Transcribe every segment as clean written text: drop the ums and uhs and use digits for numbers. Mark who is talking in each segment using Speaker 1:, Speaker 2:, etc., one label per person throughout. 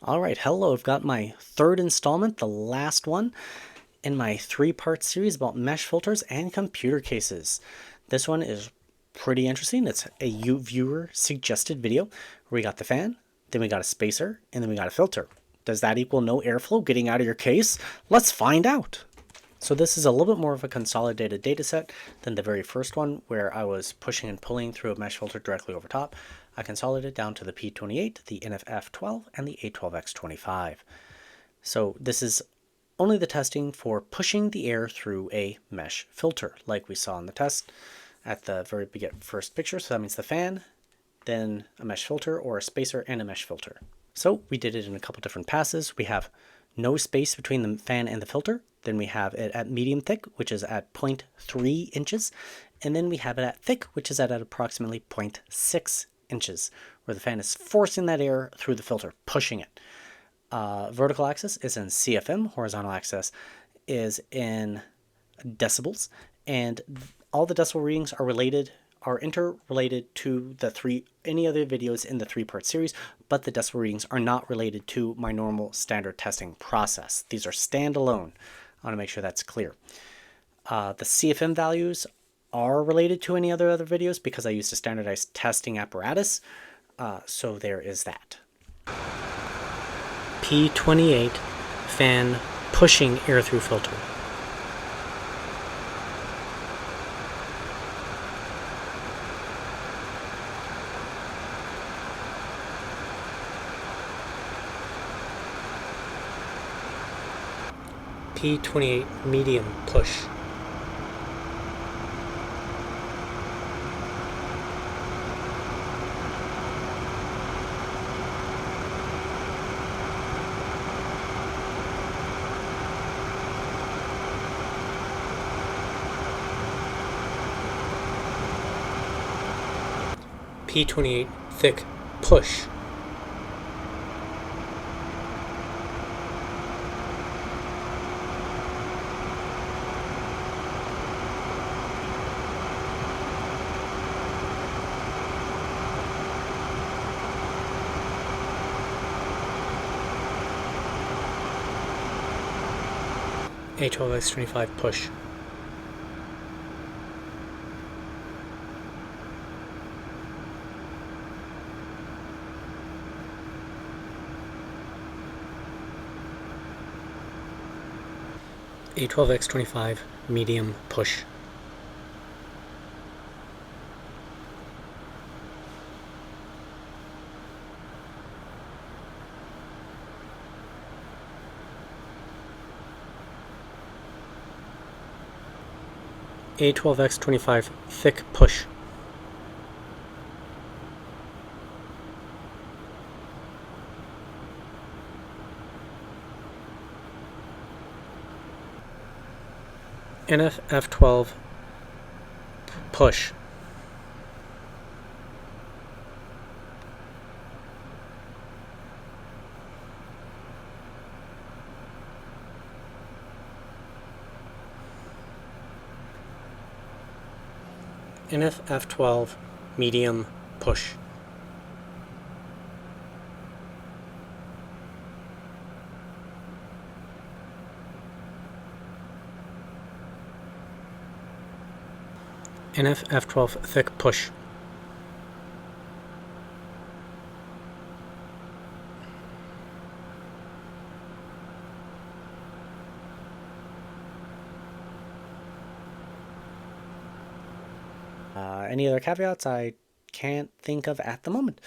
Speaker 1: Alright, hello, I've got my third installment, the last one, in my three-part series about mesh filters and computer cases. This one is pretty interesting. It's a viewer suggested video where we got the fan, then we got a spacer, and then we got a filter. Does that equal no airflow getting out of your case? Let's find out! So this is a little bit more of a consolidated data set than the very first one where I was pushing and pulling through a mesh filter directly over top. I consolidated down to the P28, the NF-F12, and the A12X25. So this is only the testing for pushing the air through a mesh filter, like we saw in the test at the very first picture. So that means the fan, then a mesh filter, or a spacer and a mesh filter. So we did it in a couple different passes. We have no space between the fan and the filter. Then we have it at medium thick, which is at 0.3 inches. And then we have it at thick, which is at approximately 0.6 inches, where the fan is forcing that air through the filter, pushing it. Vertical axis is in CFM, horizontal axis is in decibels, and all the decibel readings are interrelated to any other videos in the three-part series, but the decibel readings are not related to my normal standard testing process. These are standalone. I want to make sure that's clear. The CFM values are related to any other videos because I used a standardized testing apparatus. So there is that. P28 fan pushing air through filter. P28 medium push. P28 thick push. A12X25 push. A12X25 medium push. A12X25 thick push. NF-F12 push. NF-F12 medium push. NF-F12 thick push. Any other caveats? I can't think of at the moment.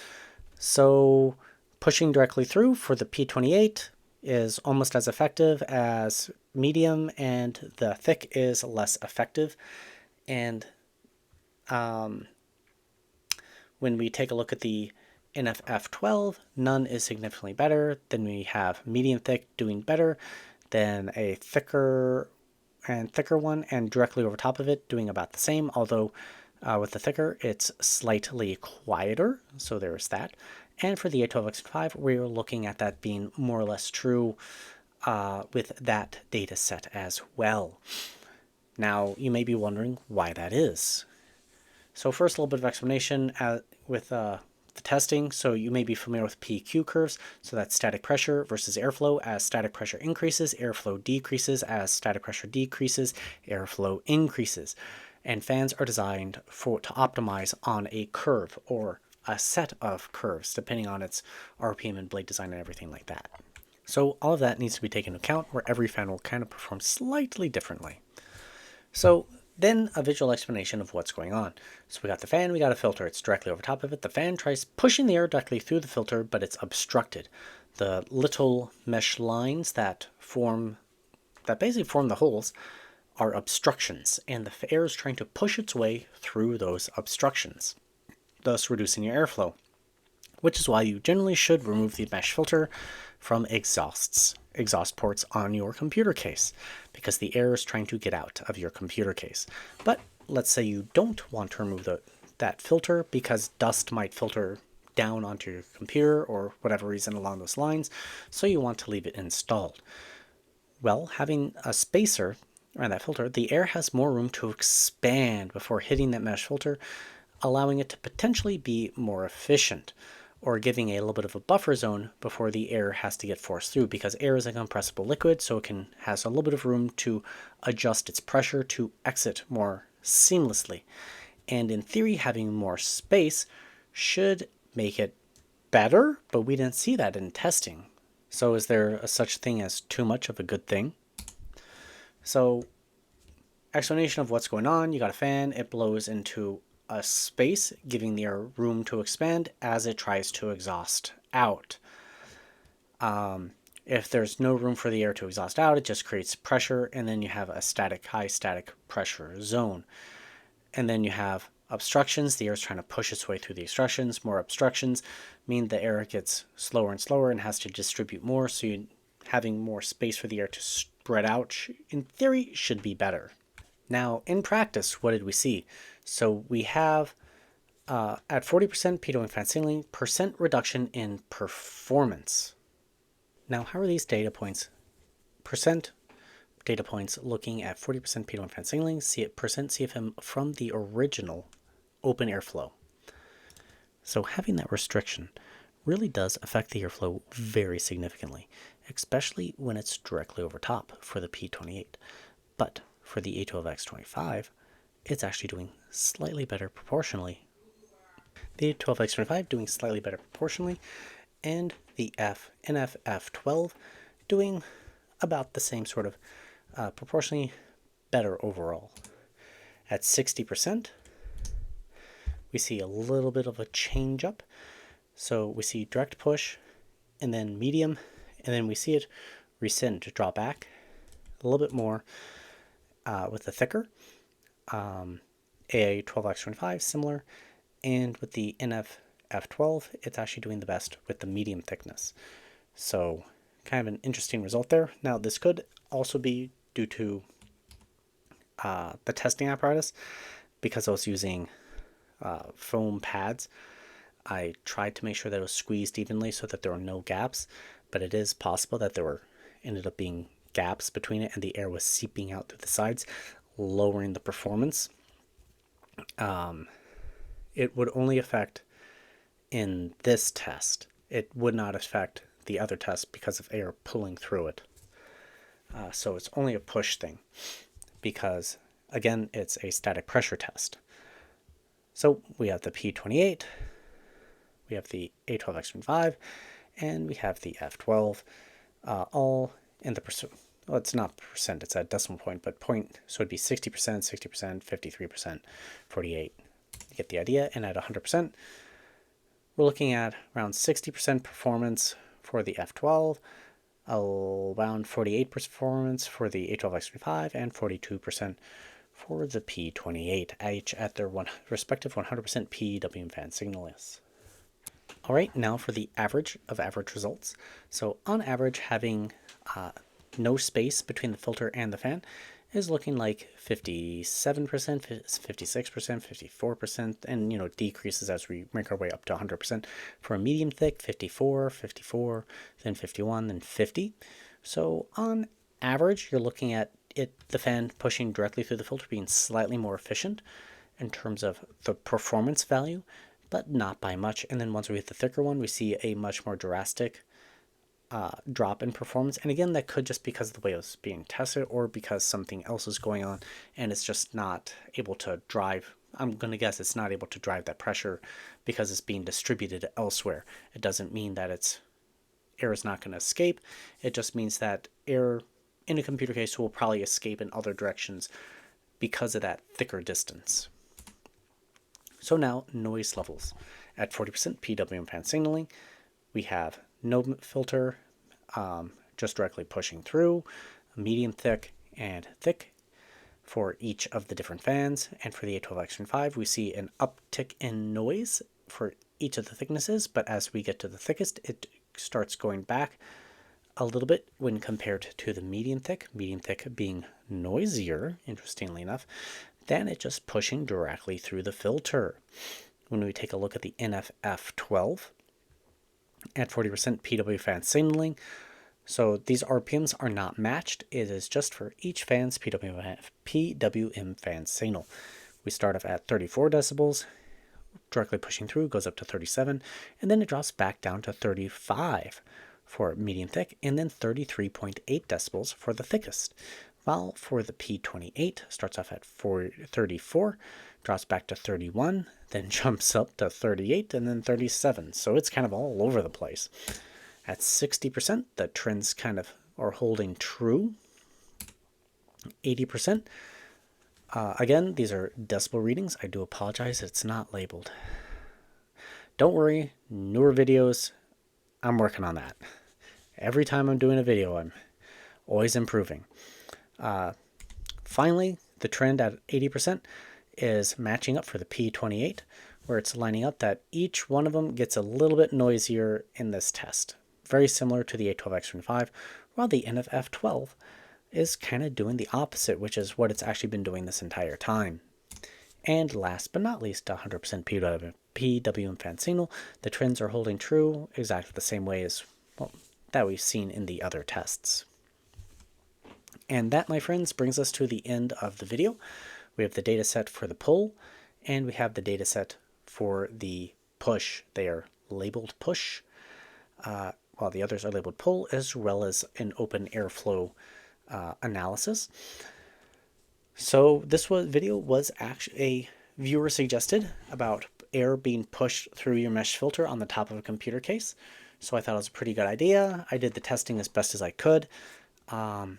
Speaker 1: So pushing directly through for the P28 is almost as effective as medium, and the thick is less effective. And when we take a look at the NF-F12, none is significantly better. Then we have medium thick doing better than a thicker one, and directly over top of it doing about the same, although with the thicker it's slightly quieter, so there's that. And for the A12X5, we're looking at that being more or less true with that data set as well. Now, you may be wondering why that is. So first, a little bit of explanation with the testing. So you may be familiar with PQ curves. So that's static pressure versus airflow. As static pressure increases, airflow decreases. As static pressure decreases, airflow increases. And fans are designed to optimize on a curve or a set of curves, depending on its RPM and blade design and everything like that. So all of that needs to be taken into account, where every fan will kind of perform slightly differently. So then a visual explanation of what's going on. So we got the fan, we got a filter. It's directly over top of it. The fan tries pushing the air directly through the filter, but it's obstructed. The little mesh lines that basically form the holes are obstructions, and the air is trying to push its way through those obstructions, thus reducing your airflow, which is why you generally should remove the mesh filter from exhaust ports on your computer case, because the air is trying to get out of your computer case. But let's say you don't want to remove that filter because dust might filter down onto your computer or whatever reason along those lines, so you want to leave it installed. Well, having a spacer around that filter, the air has more room to expand before hitting that mesh filter, allowing it to potentially be more efficient, or giving a little bit of a buffer zone before the air has to get forced through, because air is a compressible liquid, so it has a little bit of room to adjust its pressure to exit more seamlessly. And in theory, having more space should make it better, but we didn't see that in testing. So is there a such thing as too much of a good thing? So explanation of what's going on. You got a fan, it blows into a space, giving the air room to expand as it tries to exhaust out. If there's no room for the air to exhaust out, it just creates pressure, and then you have a high static pressure zone. And then you have obstructions. The air is trying to push its way through the obstructions. More obstructions mean the air gets slower and slower and has to distribute more, so having more space for the air to spread out, in theory, should be better. Now, in practice, what did we see? So we have, at 40% pitot and fan signaling, percent reduction in performance. Now, how are these data points? Percent data points looking at 40% pitot and fan signaling, percent CFM from the original open airflow. So having that restriction really does affect the airflow very significantly, especially when it's directly over top for the P28. But for the A12X25, it's actually doing slightly better proportionally. The A12X25 doing slightly better proportionally, and the NF-F12 doing about the same sort of proportionally better overall. At 60%, we see a little bit of a change up. So we see direct push, and then medium, and then we see it rescind, draw back a little bit more with the thicker. A12X25, similar. And with the NF-F12, it's actually doing the best with the medium thickness. So kind of an interesting result there. Now, this could also be due to the testing apparatus, because I was using foam pads. I tried to make sure that it was squeezed evenly so that there were no gaps, but it is possible that there ended up being gaps between it and the air was seeping out through the sides, lowering the performance. It would only affect in this test. It would not affect the other test because of air pulling through it. So it's only a push thing because, again, it's a static pressure test. So we have the P28, we have the A12X25, and we have the F12, all in the percent. Well, it's not percent, it's a decimal point, but point, so it'd be 60%, 60%, 53%, 48. You get the idea. And at 100%, we're looking at around 60% performance for the F12, around 48% performance for the A12X25, and 42% for the P28, each at their respective 100% PWM fan signals. All right, now for the average of average results. So on average, having no space between the filter and the fan is looking like 57%, 56%, 54%, and decreases as we make our way up to 100%. For a medium thick, 54, 54, then 51, then 50. So on average, you're looking at the fan pushing directly through the filter being slightly more efficient in terms of the performance value, but not by much. And then once we hit the thicker one, we see a much more drastic drop in performance. And again, that could just because of the way it was being tested, or because something else is going on and it's just not able to drive. I'm going to guess it's not able to drive that pressure because it's being distributed elsewhere. It doesn't mean that air is not going to escape. It just means that air in a computer case will probably escape in other directions because of that thicker distance. So now noise levels. At 40% PWM fan signaling, we have no filter, just directly pushing through, medium thick, and thick for each of the different fans. And for the A12X5, we see an uptick in noise for each of the thicknesses, but as we get to the thickest, it starts going back a little bit when compared to the medium thick being noisier, interestingly enough, than it just pushing directly through the filter. When we take a look at the NFF12 at 40% PW fan signaling, so these RPMs are not matched. It is just for each fan's PWM fan signal. We start off at 34 decibels, directly pushing through, goes up to 37, and then it drops back down to 35 for medium thick, and then 33.8 decibels for the thickest. While for the P28, starts off at 34, drops back to 31, then jumps up to 38, and then 37. So it's kind of all over the place. At 60%, the trends kind of are holding true. 80%. Again, these are decibel readings. I do apologize, it's not labeled. Don't worry, newer videos, I'm working on that. Every time I'm doing a video, I'm always improving. Finally, the trend at 80% is matching up for the P28, where it's lining up that each one of them gets a little bit noisier in this test. Very similar to the A12X5, while the NFF12 is kind of doing the opposite, which is what it's actually been doing this entire time. And last but not least, 100% PWM fan signal. The trends are holding true exactly the same way as that we've seen in the other tests. And that, my friends, brings us to the end of the video. We have the data set for the pull, and we have the data set for the push. They are labeled push, while the others are labeled pull, as well as an open airflow analysis. So this video was actually a viewer suggested about air being pushed through your mesh filter on the top of a computer case. So I thought it was a pretty good idea. I did the testing as best as I could. I'm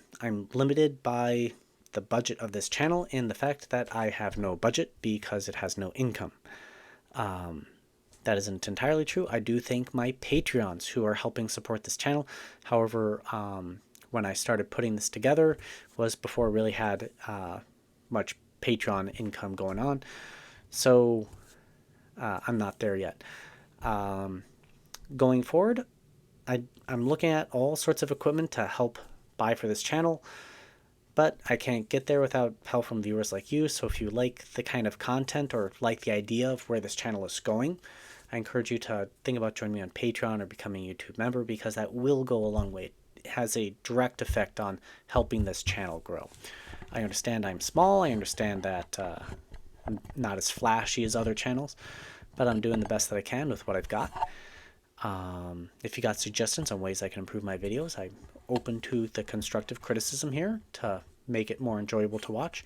Speaker 1: limited by the budget of this channel and the fact that I have no budget because it has no income. That isn't entirely true. I do thank my Patreons who are helping support this channel. However, when I started putting this together was before I really had much Patreon income going on. So I'm not there yet. Going forward, I'm looking at all sorts of equipment to help buy for this channel, but I can't get there without help from viewers like you. So if you like the kind of content or like the idea of where this channel is going, I encourage you to think about joining me on Patreon or becoming a YouTube member, because that will go a long way. It has a direct effect on helping this channel grow. I understand I'm small. I understand that I'm not as flashy as other channels, but I'm doing the best that I can with what I've got. If you got suggestions on ways I can improve my videos, I'm open to the constructive criticism here to make it more enjoyable to watch.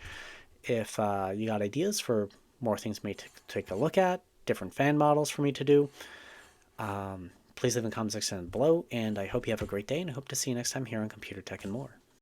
Speaker 1: If you got ideas for more things me to take a look at, different fan models for me to do, please leave in the comment section below, and I hope you have a great day, and I hope to see you next time here on Computer Tech and More.